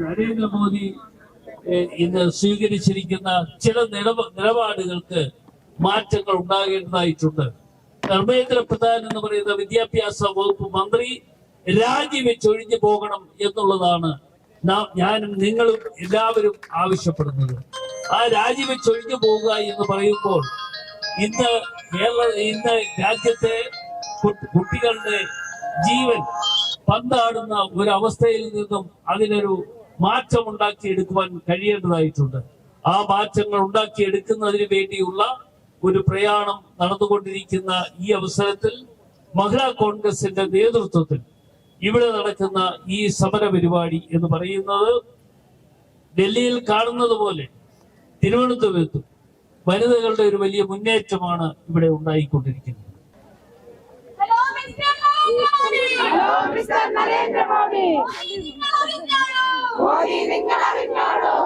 നരേന്ദ്രമോദി ഇന്ന് സ്വീകരിച്ചിരിക്കുന്ന ചില നിലപാടുകൾക്ക് മാറ്റങ്ങൾ ഉണ്ടാകേണ്ടതായിട്ടുണ്ട്. ധർമ്മേന്ദ്ര പ്രധാൻ എന്ന് പറയുന്ന വിദ്യാഭ്യാസ വകുപ്പ് മന്ത്രി രാജിവെച്ചൊഴിഞ്ഞു പോകണം എന്നുള്ളതാണ് ഞാനും നിങ്ങളും എല്ലാവരും ആവശ്യപ്പെടുന്നത്. ആ രാജിവെച്ചൊഴിഞ്ഞു പോകുക എന്ന് പറയുമ്പോൾ ഇന്ന് രാജ്യത്തെ കുട്ടികളുടെ ജീവൻ പന്താടുന്ന ഒരു അവസ്ഥയിൽ നിന്നും അതിനൊരു മാറ്റം ഉണ്ടാക്കിയെടുക്കുവാൻ കഴിയേണ്ടതായിട്ടുണ്ട്. ആ മാറ്റങ്ങൾ ഉണ്ടാക്കിയെടുക്കുന്നതിന് വേണ്ടിയുള്ള ഒരു പ്രയാണം നടന്നുകൊണ്ടിരിക്കുന്ന ഈ അവസരത്തിൽ മഹിളാ കോൺഗ്രസിന്റെ നേതൃത്വത്തിൽ ഇവിടെ നടക്കുന്ന ഈ സമര പരിപാടി എന്ന് പറയുന്നത് ഡൽഹിയിൽ കാണുന്നത് പോലെ തിരുവനന്തപുരത്തും വനിതകളുടെ ഒരു വലിയ മുന്നേറ്റമാണ് ഇവിടെ ഉണ്ടായിക്കൊണ്ടിരിക്കുന്നത്. നരേന്ദ്ര മോദി നിങ്ങൾ അറിഞ്ഞോളൂ.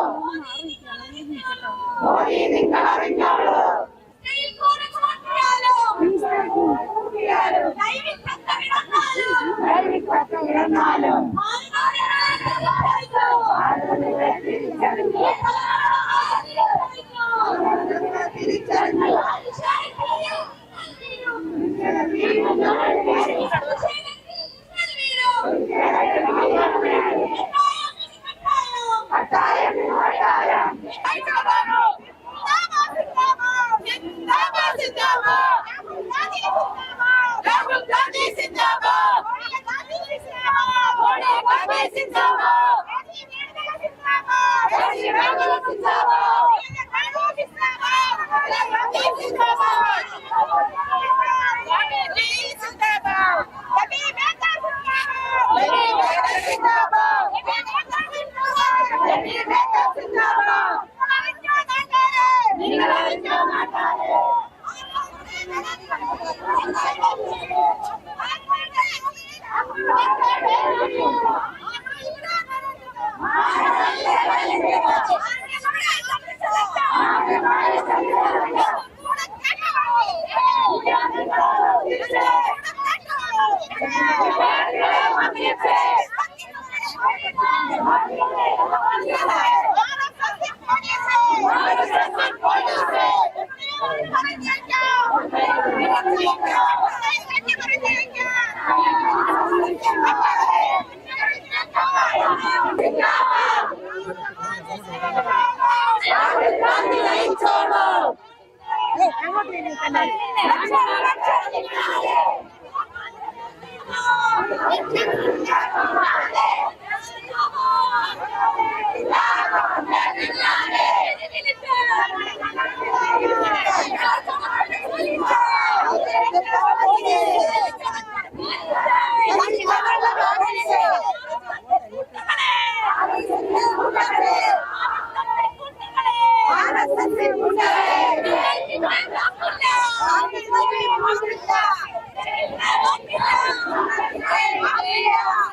Yeah.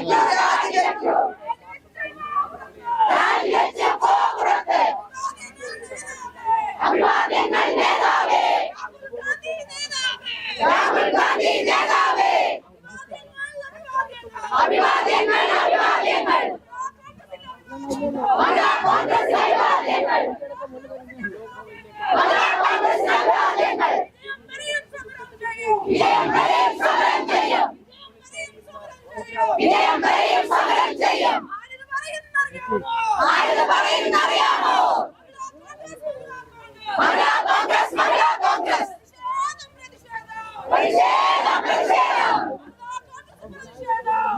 രാജിവെക്കൂ രാജിവെച്ചപ്പോ പുറത്ത് അഭിവാദ്യങ്ങൾ നേതാവേ രാഹുൽ ഗാന്ധി നേതാവേ അഭിവാദ്യങ്ങൾ അഭിവാദ്യങ്ങൾ മഹിളാ കോൺഗ്രസ് അഭിവാദ്യങ്ങൾ മഹിളാ കോൺഗ്രസ് അഭിവാദ്യങ്ങൾ വിജയം വരെയും സമരം ചെയ്യും വിജയം വരെയും സമരം ചെയ്യും ആരെന്ന് പറയുന്നറിയാമോ മഹിളാ കോൺഗ്രസ് പ്രതിഷേധം പ്രതിഷേധം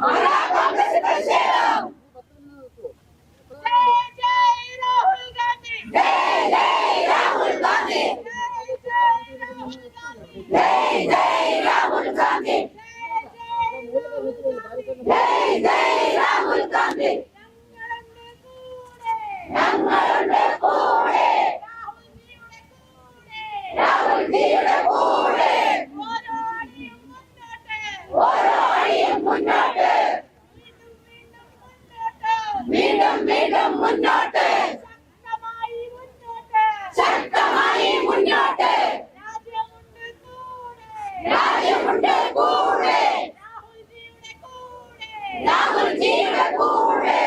മഹിളാ കോൺഗ്രസ് പ്രതിഷേധം ജയ് ജയ് രാഹുൽ ഗാന്ധി ജയ് ജയ് രാഹുൽ ഗാന്ധി ജയ് ജയ് രാഹുൽ ഗാന്ധി ഞങ്ങളുടെ കൂടെ രാഹുൽജിയുടെ കൂടെ ഓരോ അടിയും മുന്നോട്ട് വീണ്ടും വീണ്ടും മുന്നോട്ട് ശക്തമായി മുന്നോട്ട് രാജ്യമുണ്ട് കൂടെ രാഹുൽജിയുടെ കൂടെ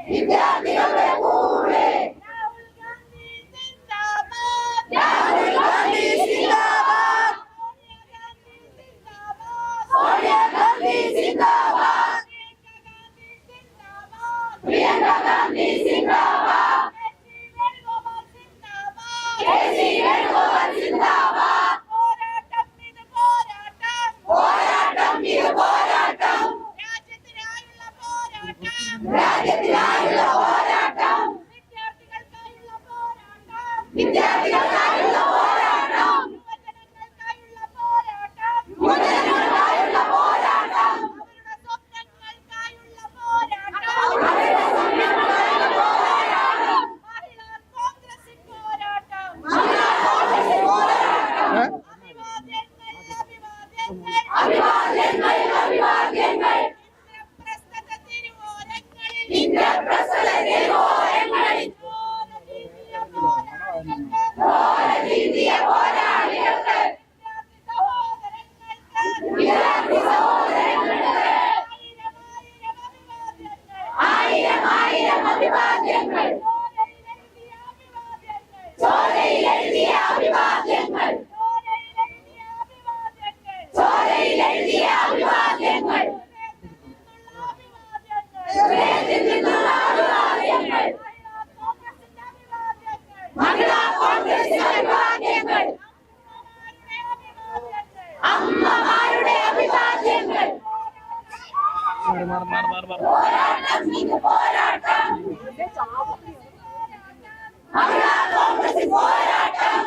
വിദ്യാർത്ഥികളുടെ കൂടെ രാഹുൽ ഗാന്ധി സിന്ദാബാദ് സോണിയ ഗാന്ധി സിന്ദാബാദ് പ്രിയങ്ക ഗാന്ധി സിന്ദാബാദ് കെ.സി. വേണുഗോപാൽ സിന്ദാബാദ് പോരാട്ടം ഇത് പോരാട്ടം രാജ്യത്തിനായുള്ള പോരാട്ടം വിദ്യാർത്ഥികൾക്കായുള്ള പോരാട്ടം യുവജനങ്ങൾക്കായുള്ള പോരാട്ടം അവരുടെ സ്വപ്നങ്ങൾക്കായുള്ള പോരാട്ടം മഹിളാ കോൺഗ്രസ് പോരാട്ടം അഭിവാദ്യങ്ങൾ അഭിവാദ്യങ്ങൾ ഇന്ദ്രപ്രസ്ഥ തിരുവോരങ്ങളിൽ ഇന്ത്യ പോരാളികൾക്ക് വിദ്യാർത്ഥി സഹോദരങ്ങൾക്ക് ആയിരം ആയിരം അഭിവാദ്യങ്ങൾ ചോരയിൽ എഴുതിയ അഭിവാദ്യങ്ങൾ ചോരയിൽ എഴുതിയ അഭിവാദ്യങ്ങൾ ഹൃദയത്തിൽ നിന്നുള്ള അഭിവാദ്യങ്ങൾ മഹിളാ കോൺഗ്രസ് അഭിവാദ്യങ്ങൾ അമ്മമാരുടെ അഭിവാദ്യങ്ങൾ പോരാട്ടം ഇത് പോരാട്ടം മഹിളാ കോൺഗ്രസ് പോരാട്ടം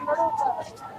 Gracias.